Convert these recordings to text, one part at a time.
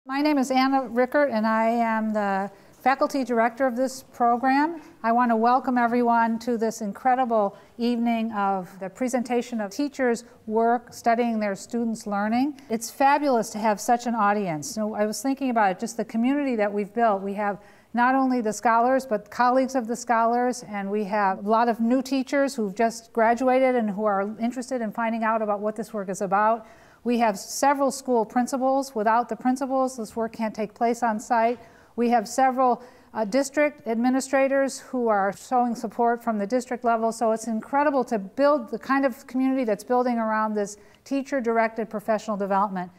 My name is Anna Rickert, and I am the faculty director of this program. I want to welcome everyone to this incredible evening of the presentation of teachers' work studying their students' learning. It's fabulous to have such an audience. So I was thinking about it, just the community that we've built. We have not only the scholars, but colleagues of the scholars, and we have a lot of new teachers who've just graduated and who are interested in finding out about what this work is about. We have several school principals. Without the principals, this work can't take place on site. We have several district administrators who are showing support from the district level. So it's incredible to build the kind of community that's building around this teacher-directed professional development.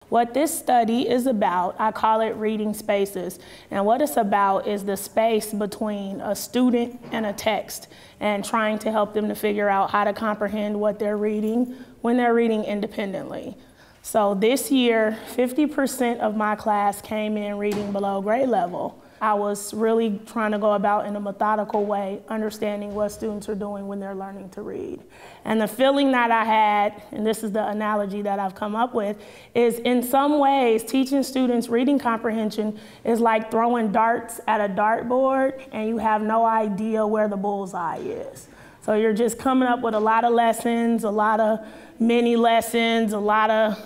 What this study is about, I call it reading spaces. And what it's about is the space between a student and a text and trying to help them to figure out how to comprehend what they're reading when they're reading independently. So this year, 50% of my class came in reading below grade level. I was really trying to go about in a methodical way, understanding what students are doing when they're learning to read. And the feeling that I had, and this is the analogy that I've come up with, is in some ways, teaching students reading comprehension is like throwing darts at a dartboard and you have no idea where the bullseye is. So you're just coming up with a lot of lessons, a lot of mini lessons, a lot of,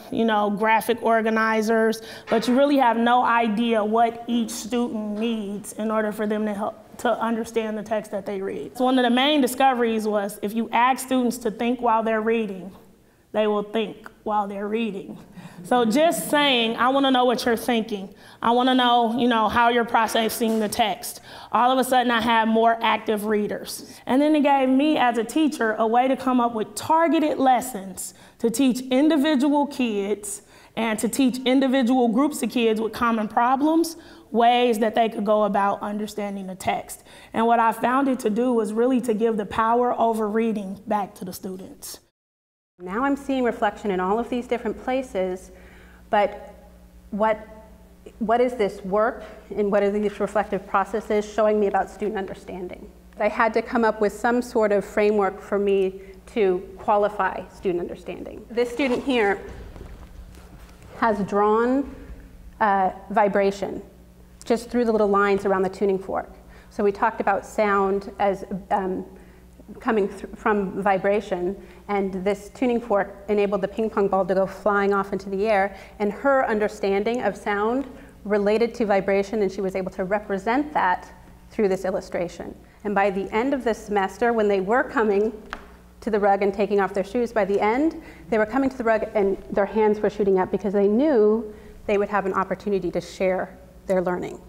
graphic organizers, but you really have no idea what each student needs in order for them to understand the text that they read. So one of the main discoveries was if you ask students to think while they're reading, they will think while they're reading. So just saying, I want to know what you're thinking. I want to know, how you're processing the text. All of a sudden, I have more active readers. And then it gave me, as a teacher, a way to come up with targeted lessons to teach individual kids and to teach individual groups of kids with common problems, ways that they could go about understanding the text. And what I found it to do was really to give the power over reading back to the students. Now I'm seeing reflection in all of these different places, but what is this work and what are these reflective processes showing me about student understanding? I had to come up with some sort of framework for me to qualify student understanding. This student here has drawn vibration just through the little lines around the tuning fork. So we talked about sound as coming from vibration, and this tuning fork enabled the ping pong ball to go flying off into the air, and her understanding of sound related to vibration, and she was able to represent that through this illustration. And by the end of this semester, when they were coming to the rug and taking off their shoes, by the end, they were coming to the rug and their hands were shooting up because they knew they would have an opportunity to share their learning.